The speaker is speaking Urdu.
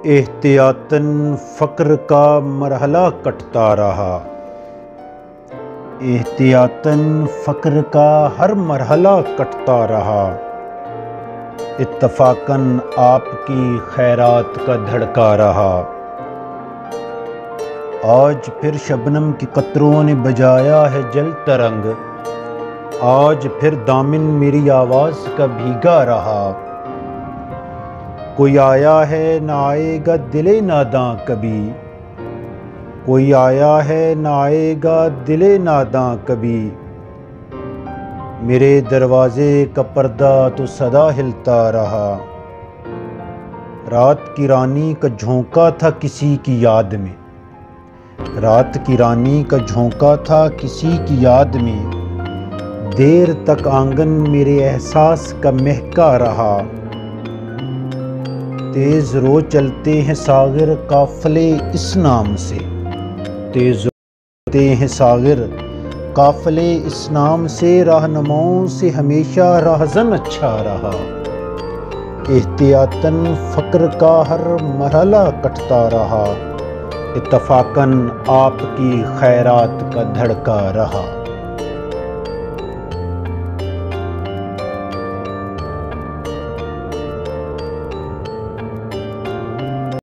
احتیاطاً فقر کا مرحلہ کٹتا رہا، احتیاطاً فقر کا ہر مرحلہ کٹتا رہا، اتفاقاً آپ کی خیرات کا دھڑکا رہا۔ آج پھر شبنم کے قطروں نے بجایا ہے جلتا رنگ، آج پھر دامن میری آواز کا بھیگا رہا۔ کوئی آیا ہے نہ آئے گا دل ناداں کبھی، کوئی آیا ہے نہ آئے گا دل ناداں کبھی، میرے دروازے کا پردہ تو سدا ہلتا رہا۔ رات کی رانی کا جھونکا تھا کسی کی یاد میں، رات کی رانی کا جھونکا تھا کسی کی یاد میں، دیر تک آنگن میرے احساس کا مہکا رہا۔ تیز رو چلتے ہیں ساغر قافلے اس نام سے، تیز رو چلتے ہیں ساغر قافلے اس نام سے، رہنماؤں سے ہمیشہ راہزن اچھا رہا۔ احتیاطاً فقر کا ہر مرحلہ کٹتا رہا، اتفاقاً آپ کی خیرات کا دھڑکا رہا۔